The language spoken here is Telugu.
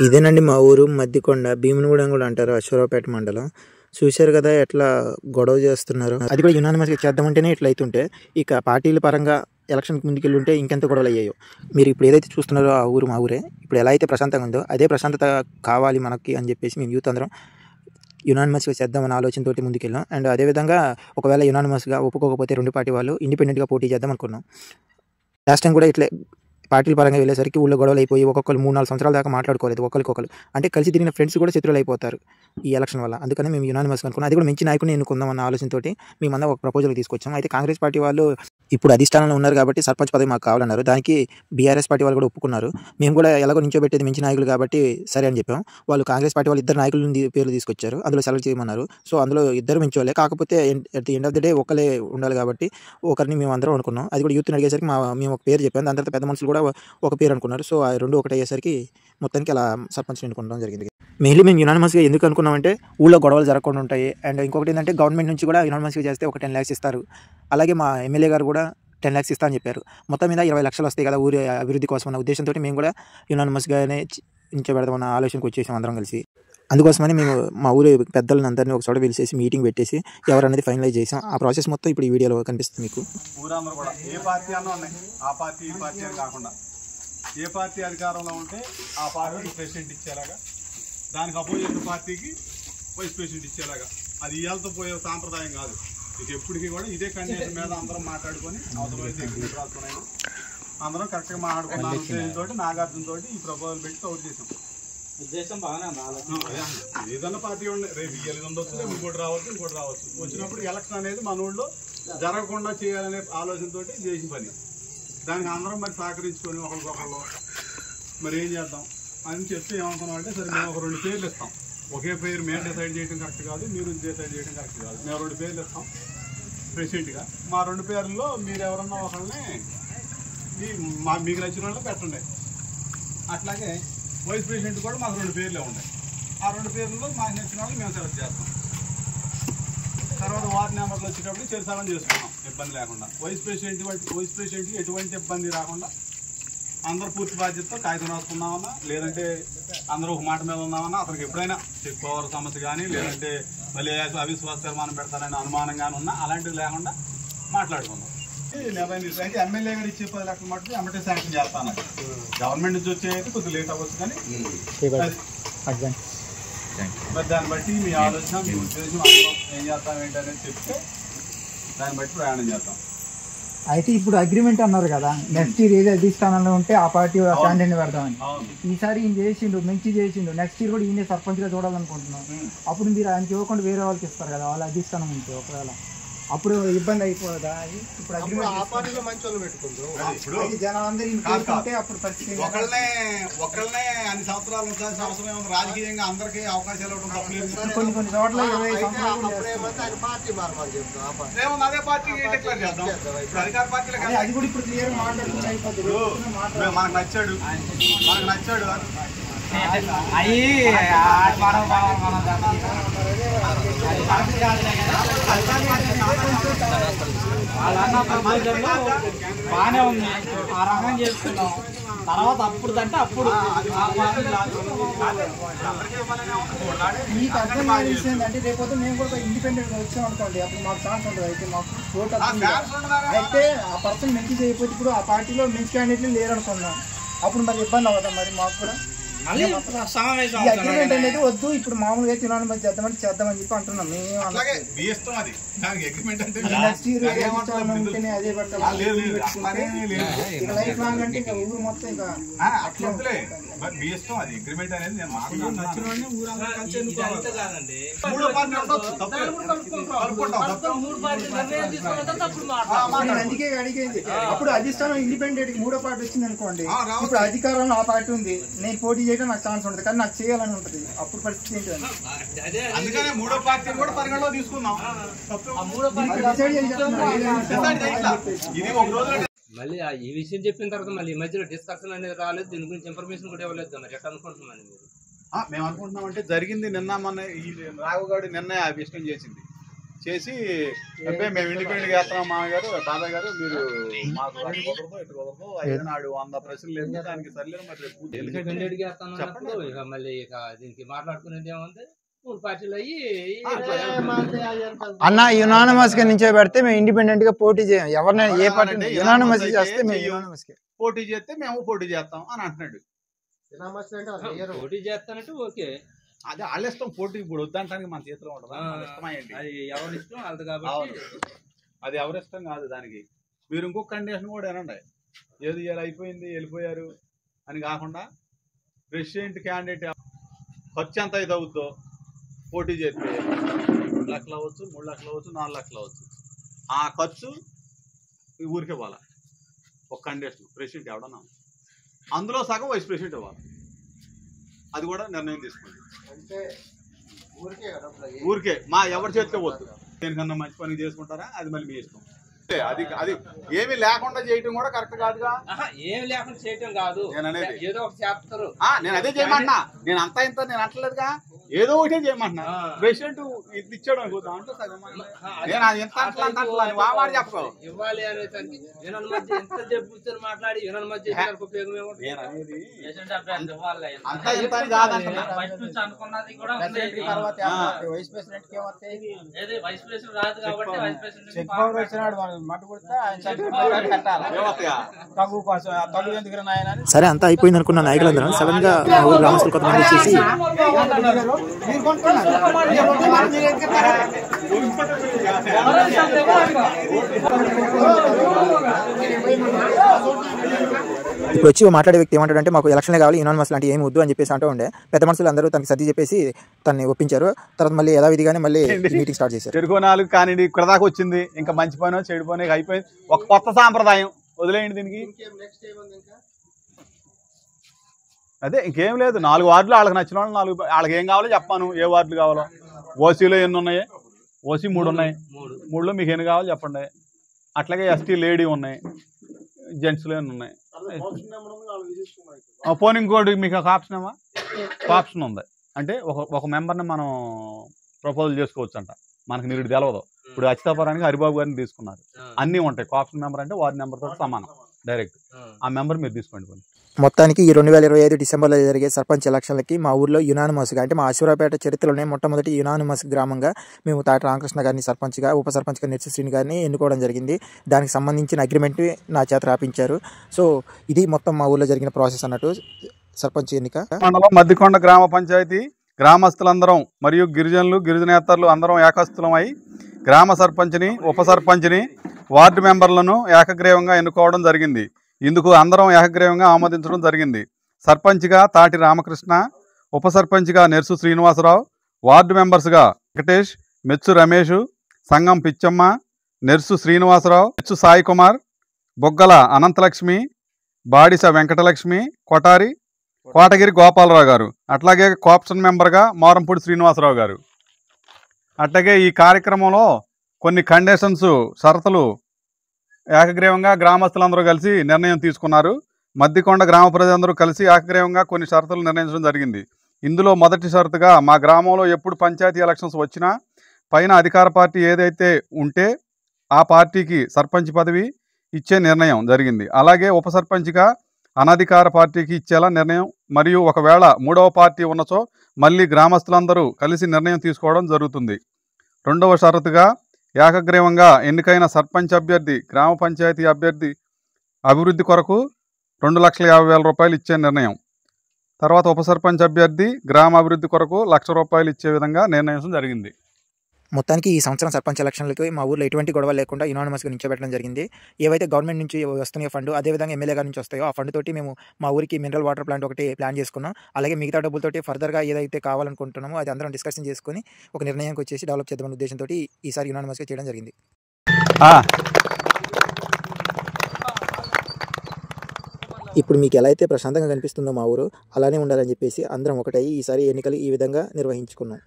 ఇదేనండి మా ఊరు మద్దికొండ, భీమునిగూడెం కూడా అంటారు, అశ్వరావుపేట మండలం. చూశారు కదా ఎట్లా గొడవ చేస్తున్నారు. అది కూడా యునానిమస్గా చేద్దామంటేనే ఇట్లా అవుతుంటే ఇక పార్టీల పరంగా ఎలక్షన్కి ముందుకెళ్ళి ఉంటే ఇంకెంత గొడవలు అయ్యాయో. మీరు ఇప్పుడు ఏదైతే చూస్తున్నారో ఆ ఊరు మా ఊరే. ఇప్పుడు ఎలా అయితే ప్రశాంతంగా ఉందో అదే ప్రశాంతత కావాలి మనకి అని చెప్పేసి మేము యూత్ అందరం యునానిమస్గా చేద్దామన్న ఆలోచనతోటి ముందుకెళ్ళాం. అండ్ అదేవిధంగా ఒకవేళ యునానిమస్గా ఒప్పుకోకపోతే రెండు పార్టీ వాళ్ళు ఇండిపెండెంట్గా పోటీ చేద్దాం అనుకున్నాం. లాస్ట్ టైం కూడా ఇట్లే పార్టీల పరంగా వెళ్ళేసరికి ఊళ్ళో గొడవలు అయిపోయి ఒక్కొక్కరు 3-4 సంవత్సరాల దాకా మాట్లాడుకోలేదు ఒకరికొకరు. అంటే కలిసి తిరిగిన ఫ్రెండ్స్ కూడా శత్రువులు అయిపోతారు ఈ ఎలక్షన్ వల్ల. అందుకని మేము యునానిమస్గా అనుకున్నాం. అది కూడా మంచి నాయకుని ఎన్నుకుందామన్న ఆలోచనతోటి మేమందరం ఒక ప్రపోజల్ తీసుకొచ్చాం. అయితే కాంగ్రెస్ పార్టీ వాళ్ళు ఇప్పుడు అధిష్టానంలో ఉన్నారు కాబట్టి సర్పంచ్ పదవి మాకు కావాలన్నారు. దానికి బీఆర్ఎస్ పార్టీ వాళ్ళు కూడా ఒప్పుకున్నారు. మేము కూడా ఎలాగో నించోబెట్టేది మంచి నాయకులు కాబట్టి సరే అని చెప్పాం. వాళ్ళు కాంగ్రెస్ పార్టీ వాళ్ళు 2 నాయకుల పేర్లు తీసుకొచ్చారు. అందులో సెలెక్ట్ చేయమన్నారు. సో అందులో 2 మంచి వాళ్ళే, కాకపోతే at the end of the day ఒకరే ఉండాలి కాబట్టి ఒకరిని మేము అందరం అనుకున్నాం. అది కూడా యూత్ని అడిగేసరికి మేము ఒక పేరు చెప్పాం. దాని తర్వాత పెద్ద మనుషులు కూడా ఒక పేరు అనుకున్నారు. సో ఆ 2 ఒకటి అయ్యేసరికి మొత్తానికి అలా సర్పంచ్ ఎన్నుకోవడం జరిగింది. మెయిన్లీ మేము యునానిమస్గా ఎందుకు అనుకున్నామంటే ఊళ్ళో గొడవలు జరగకుండా ఉంటాయి. అండ్ ఇంకొకటి ఏంటంటే గవర్నమెంట్ నుంచి కూడా యునానిమస్గా చేస్తే ఒక 10 lakhs ఇస్తారు. అలాగే మా ఎమ్మెల్యే గారు కూడా 10 lakhs ఇస్తా అని చెప్పారు. మొత్తం మీద 20 లక్షలు వస్తాయి కదా ఊరి అభివృద్ధి కోసం అన్న ఉద్దేశంతో మేము కూడా యునానిమస్గానే నించోబెడదామన్న ఆలోచనకు వచ్చేసాం అందరం కలిసి. అందుకోసమని మేము మా ఊరి పెద్దలను అందరినీ ఒక చోట పిలిచేసి మీటింగ్ పెట్టేసి ఎవరనేది ఫైనలైజ్ చేసాం. ఆ ప్రాసెస్ మొత్తం ఇప్పుడు ఈ వీడియోలో కనిపిస్తుంది మీకు. ఊరందరూ కూడా ఏ పార్టీ అన్నా ఉన్నాయి, ఆ పార్టీ ఈ పార్టీ అని కాకుండా ఏ పార్టీ అధికారంలో ఉంటే ఆ పార్టీకి ప్రెసిడెంట్ ఇచ్చేలాగా, దానికి అపోజిట్ పార్టీకి వైస్ ప్రెసిడెంట్ ఇచ్చేలాగా. అది ఇవాళతో పోయే సాంప్రదాయం కాదు. ఇది ఎప్పటికీ కూడా ఇదే కండిషన్ మీద అందరం మాట్లాడుకొని అవసరమైతే రాసుకున్నాను. అందరం కరెక్ట్గా మాట్లాడుకున్న ఉద్దేశంతో నాగార్జున తోటి ఈ ప్రపోజల్ పెట్టి అవుట్ చేసాం. ఉద్దేశం బాగానే ఏదన్నా పార్టీ ఉండే రేపు ఇయ్యాలి ఉండొచ్చు, రేపు ఇంకోటి రావచ్చు. వచ్చినప్పుడు ఎలక్షన్ అనేది మన ఊళ్ళో జరగకుండా చేయాలనే ఆలోచనతో చేసిన పని. దానికి అందరం మరి సహకరించుకొని ఒకరికొకళ్ళు మరి ఏం చేద్దాం అని చెప్తే ఏమనుకున్నాం అంటే, సరే మేము ఒక 2 పేర్లు ఇస్తాం. ఒకే పేరు మేము డిసైడ్ చేయడం కరెక్ట్ కాదు, మీరు డిసైడ్ చేయడం కరెక్ట్ కాదు. మేము 2 పేర్లు ఇస్తాం ప్రెసిడెంట్గా. మా 2 పేర్లలో మీరు ఎవరన్నా ఒకళ్ళని మీకు నచ్చిన వాళ్ళు పెట్టండి. అట్లాగే వైస్ ప్రెసిడెంట్ కూడా మాకు 2 పేర్లే ఉన్నాయి. ఆ 2 పేర్లలో మాకు నచ్చిన వాళ్ళు మేము సెలెక్ట్ చేస్తాం. తర్వాత వార్డు నెంబర్లు వచ్చేటప్పుడు చేర్చాలని చేసుకున్నాం ఇబ్బంది లేకుండా. వైస్ ప్రెసిడెంట్కి ఎటువంటి ఇబ్బంది రాకుండా అందరూ పూర్తి బాధ్యతతో కాగితం రాసుకున్నామన్నా, లేదంటే అందరూ ఒక మాట మీద ఉన్నామన్నా, అతనికి ఎప్పుడైనా చెక్ పవర్ సమస్య కానీ, లేదంటే మళ్ళీ అవిశ్వాస తీర్మానం పెడతారనే అనుమానం కానీ ఉన్నా అలాంటివి లేకుండా మాట్లాడుకున్నాం. నిర్ణయం తీసుకు అయితే ఎమ్మెల్యే గారు ఇచ్చే 10 లక్షల మటుకు ఎమ్మటే శాంక్షన్ చేస్తాను. గవర్నమెంట్ నుంచి వచ్చే అయితే కొద్దిగా లేట్ అవ్వచ్చు కానీ మరి దాన్ని బట్టి మీ ఆలోచన, మీ ఉద్దేశం, అందరం ఏం చేస్తాం ఏంటనేది చెప్తే దాన్ని బట్టి ప్రయాణం చేస్తాం. అయితే ఇప్పుడు అగ్రిమెంట్ అన్నారు కదా, నెక్స్ట్ ఇయర్ ఏది అధిష్టానంలో ఉంటే ఆ పార్టీ క్యాండిడేట్ పెడదామని. ఈసారి ఈయన చేసిండు, మంచి చేసిండు. నెక్స్ట్ ఇయర్ కూడా ఈయన సర్పంచ్గా చూడాలనుకుంటున్నాం. అప్పుడు మీరు ఆయనకి ఇవ్వకుండా వేరే వాళ్ళకి ఇస్తారు కదా, వాళ్ళ అధిష్టానం ఉంటే ఒకవేళ అప్పుడు ఇబ్బంది అయిపోదా? ఇప్పుడు జనాలందరూ అప్పుడు పరిస్థితి ఒకళ్ళనే అన్ని సంవత్సరాలు ఉండాల్సిన అవసరం ఏమో. రాజకీయంగా అందరికీ అవకాశాలు ఇవ్వడం తప్పలేదు. కొన్ని చోట్ల 20 సంవత్సరాలు అదే పార్టీ డిక్లేర్ చేద్దాం. ఇప్పుడు అధికార పార్టీలు అది కూడా ఇప్పుడు క్లియర్ మాట్లాడుకుంటే అయిపోతుంది. మనకు నచ్చాడు బాగానే ఉంది, ఆ రకం చేసుకున్నాం. తర్వాత అప్పుడు అంటే అప్పుడు మీకు అర్థమైన విషయం ఏంటంటే, రేపు మేము కూడా ఇండిపెండెంట్ వచ్చాం అనుకోండి, అప్పుడు మాకు ఛాన్స్ ఉంటుంది. అయితే మాకు ఓటు అయితే ఆ పర్సన్ మంచి చేయకపోతే ఇప్పుడు ఆ పార్టీలో మంచి క్యాండిడేట్లు లేరనుకున్నాం, అప్పుడు మరి ఇబ్బంది అవుతాం. మరి మాకు కూడా అగ్రిమెంట్ అనేది వద్దు, ఇప్పుడు మామూలుగా యునానిమస్ చేద్దామని చెప్పి అంటున్నాం. నెక్స్ట్ ఇయర్ ఉంటేనే అదే పెట్టాలి. లైఫ్ లాంగ్ అంటే ఇంకా ఊరు మొత్తం ఇంకా అగ్రిమెంట్ అనేది అందుకే అడిగేది. అప్పుడు అధిష్టానం ఇండిపెండెంట్ 3వ పార్టీ వచ్చింది అనుకోండి, ఇప్పుడు అధికారంలో ఆ పార్టీ ఉంది, నేను పోటీ చేయడం నాకు ఛాన్స్ ఉంటుంది, కానీ నాకు చేయాలని ఉంటుంది. అప్పుడు పరిస్థితి ఏంటంటే అందుకనే 3వ పార్టీ కూడా పరిగణలో తీసుకున్నాం. మళ్ళీ ఈ విషయం చెప్పిన తర్వాత మళ్ళీ ఈ మధ్యలో డిస్కషన్ అనేది రాలేదు, దీని గురించి ఇన్ఫర్మేషన్ కూడా ఇవ్వలేదు. మరి ఎట్లా అనుకుంటున్నాను మీరు? మేము అనుకుంటున్నాం అంటే జరిగింది నిన్న మన ఈ రాఘవగాడి నిన్న అభిష్టం చేసింది. చేసి అంటే మేము ఇండిపెండెంట్ చేస్తున్నాం మామగారు బాబాయ్ గారు మీరు మాకు అటు కుదరదు ఇటు కుదరదు అయితే నాడు 100 ప్రశ్నలు లేదు దానికి సరిలేదు మరి చెప్పండి మళ్ళీ ఇక దీనికి మాట్లాడుకునేది ఏముంది 3 పార్టీలు అయ్యి అన్న యునానిమస్ గా నుంచో పెడితే మేము ఇండిపెండెంట్ గా పోటీ చేయం ఎవరిని ఏ పార్టీ యునానిమస్ చేస్తే మేము యునానిమస్ గా పోటీ చేస్తే మేము పోటీ చేస్తాం అని అంటున్నాడు. పోటీ చేస్తానంటే ఓకే అదే వాళ్ళ ఇష్టం పోటీ ఇప్పుడు వద్దంటానికి మన చేతిలో ఉంటుంది అది ఎవరి ఇష్టం వాళ్ళది కాబట్టి అది ఎవరి ఇష్టం కాదు. దానికి మీరు ఇంకొక కండిషన్ కూడా ఏనండి ఏది ఇలా అయిపోయింది వెళ్ళిపోయారు అని కాకుండా ప్రెసిడెంట్ క్యాండిడేట్ ఖర్చు ఎంత అయితే అవుద్దో పోటీ చేస్తే 2 లక్షలు అవ్వచ్చు 3 లక్షలు అవ్వచ్చు 4 లక్షలు అవ్వచ్చు ఆ ఖర్చు ఈ ఊరికే ఇవ్వాలి. ఒక కండిషన్ ప్రెసిడెంట్ ఎవడన్నా అందులో సగం వైస్ ప్రెసిడెంట్ ఇవ్వాలి. అది కూడా నిర్ణయం తీసుకోండి. ఊరికే మా ఎవరి చేతిలో వద్దు. దేనికన్నా మంచి పని చేసుకుంటారా అది మళ్ళీ మీ ఇష్టం. అది అది ఏమి లేకుండా చేయటం కూడా కరెక్ట్ కాదుగా. ఏమి లేకుండా చేయటం కాదు నేను అనేది ఏదో ఒకటి చేస్తారు. నేను అదే చేయమంటున్నా. నేను అంతా ఇంత నేను అంటలేదుగా ఏదో ఒకటే చేయమంటున్నా. ప్రెసిడెంట్ ఇది ఇచ్చాడు అనుకో దాంట్లో నేను అది ఎంత వాడు చెప్పు ఇవ్వాలి అనేసరికి యూనియన్ మధ్య ఎంత కూర్చొని మాట్లాడి యూనియన్ మధ్య ఉపయోగం ఏముంది. నేను అనేది అంతా ఇంత కాదంటున్నా. అనుకున్నది కూడా వైస్ ప్రెసిడెంట్ వైస్ ప్రెసిడెంట్ రాదు కాబట్టి వైస్ ప్రెసిడెంట్ సరే అంతా అయిపోయింది అనుకున్న నాయకులందరం సడన్ గా మా ఊరు గ్రామస్తులు కొంతమంది వచ్చేసి ఇప్పుడు వచ్చి మాట్లాడే వ్యక్తి ఏమంటాడంటే మాకు ఎలక్షన్లే కావాలి యునానిమస్ లాంటి ఏమి వద్దు అని చెప్పేసి అంటూ ఉండే పెద్ద మనుషులు అందరూ తనకి సర్ది చెప్పేసి తనని ఒప్పించారు. తర్వాత మళ్ళీ యథావిధిగానే మళ్ళీ మీటింగ్ స్టార్ట్ చేశారు. చెరుకు 4 కానీ ఇక్కడ దాకా వచ్చింది ఇంకా మంచి పని చెడు పని అయిపోయింది. ఒక కొత్త సాంప్రదాయం వదిలేయండి దీనికి. అదే ఇంకేం లేదు. 4 వార్డులు వాళ్ళకి నచ్చిన వాళ్ళు 4 వాళ్ళకి ఏం కావాలో చెప్పాను. ఏ వార్డులు కావాలో ఓసీలో ఎన్ని ఉన్నాయి ఓసీ 3 ఉన్నాయి 3లో మీకు ఎన్ని కావాలో చెప్పండి. అట్లాగే ఎస్టీ లేడీ ఉన్నాయి జెంట్స్లో ఎన్ని ఉన్నాయి పోనీ ఇంకోటి మీకు ఒక ఆప్షన్ ఏమా ఆప్షన్ ఉంది అంటే ఒక మెంబర్ని మనం ప్రపోజల్ చేసుకోవచ్చు అంట. మనకు మీరు తెలవదు. ఇప్పుడు అచితాపురానికి హరిబాబు గారిని తీసుకున్నారు. అన్నీ ఉంటాయి. ఆప్షన్ మెంబర్ అంటే వార్డు నెంబర్తో సమానం డైరెక్ట్ ఆ మెంబర్ మీరు తీసుకోండి. మొత్తానికి ఈ 2025 డిసెంబర్లో జరిగే సర్పంచ్ ఎలక్షన్లకి మా ఊర్లో యునానిమస్గా అంటే మా అశ్వరాపేట చరిత్రలోనే మొట్టమొదటి యునానిమస్ గ్రామంగా మేము తాటి రామకృష్ణ గారిని సర్పంచ్గా ఉప సర్పంచ్గా నెర్సి శ్రీని గారిని ఎన్నుకోవడం జరిగింది. దానికి సంబంధించిన అగ్రిమెంట్ నా చేత రాపించారు. సో ఇది మొత్తం మా ఊర్లో జరిగిన ప్రాసెస్ అన్నట్టు సర్పంచ్ ఎన్నిక. మండలం మద్దికొండ గ్రామ పంచాయతీ గ్రామస్తులందరం మరియు గిరిజనులు గిరిజనేతరులు అందరం ఏకస్థులమై గ్రామ సర్పంచ్ని ఉప సర్పంచ్ని వార్డు మెంబర్లను ఏకగ్రీవంగా ఎన్నుకోవడం జరిగింది. ఇందుకు అందరం ఏకగ్రీవంగా ఆమోదించడం జరిగింది. సర్పంచ్గా తాటి రామకృష్ణ, ఉప సర్పంచ్గా నెర్సు శ్రీనివాసరావు, వార్డు మెంబర్స్గా వెంకటేష్, మెచ్చు రమేష్, సంగం పిచ్చమ్మ, నెర్సు శ్రీనివాసరావు, మెచ్చు సాయి కుమార్, బొగ్గల అనంతలక్ష్మి, బాడిస వెంకటలక్ష్మి, కోటగిరి గోపాలరావు గారు, అట్లాగే కోఆప్షన్ మెంబర్గా మారంపూడి శ్రీనివాసరావు గారు. అట్లాగే ఈ కార్యక్రమంలో కొన్ని కండిషన్స్ షరతులు ఏకగ్రీవంగా గ్రామస్తులందరూ కలిసి నిర్ణయం తీసుకున్నారు. మద్దికొండ గ్రామ ప్రజలందరూ కలిసి ఏకగ్రీవంగా కొన్ని షరతులు నిర్ణయించడం జరిగింది. ఇందులో మొదటి షరతుగా మా గ్రామంలో ఎప్పుడు పంచాయతీ ఎలక్షన్స్ వచ్చినా పైన అధికార పార్టీ ఏదైతే ఉంటే ఆ పార్టీకి సర్పంచ్ పదవి ఇచ్చే నిర్ణయం జరిగింది. అలాగే ఉప సర్పంచ్గా అనధికార పార్టీకి ఇచ్చేలా నిర్ణయం మరియు ఒకవేళ 3వ పార్టీ ఉన్నచో మళ్ళీ గ్రామస్తులందరూ కలిసి నిర్ణయం తీసుకోవడం జరుగుతుంది. రెండవ షరతుగా ఏకగ్రీవంగా ఎన్నికైన సర్పంచ్ అభ్యర్థి గ్రామ పంచాయతీ అభ్యర్థి అభివృద్ధి కొరకు 2,50,000 రూపాయలు ఇచ్చే నిర్ణయం. తర్వాత ఉప సర్పంచ్ అభ్యర్థి గ్రామ అభివృద్ధి కొరకు 1,00,000 రూపాయలు ఇచ్చే విధంగా నిర్ణయించడం జరిగింది. మొత్తానికి ఈ సంవత్సరం సర్పంచ్ ఎలక్షన్లకి మా ఊర్లో ఎటువంటి గొడవ లేకుండా యునానిమస్గా నిల్చోబెట్టడం జరిగింది. ఏవైతే గవర్నమెంట్ నుంచి వస్తున్నాయో ఫండ్ అదేవిధంగా ఎమ్మెల్యే గారి నుంచి వస్తాయో ఆ ఫండ్ తోటి మేము మా ఊరికి మినరల్ వాటర్ ప్లాంట్ ఒకటి ప్లాన్ చేసుకున్నాం. అలాగే మిగతా డబ్బులతోటి ఫర్దర్గా ఏదైతే కావాలనుకుంటున్నామో అది అందరం డిస్కషన్ చేసుకుని ఒక నిర్ణయానికి వచ్చేసి డెవలప్ చేద్దామనే ఉద్దేశంతో ఈసారి యునానిమస్గా చేయడం జరిగింది. ఇప్పుడు మీకు ఎలా అయితే ప్రశాంతంగా కనిపిస్తుందో మా ఊరు అలానే ఉండాలని చెప్పేసి అందరం ఒకటై ఈసారి ఎన్నికలు ఈ విధంగా నిర్వహించుకున్నాం.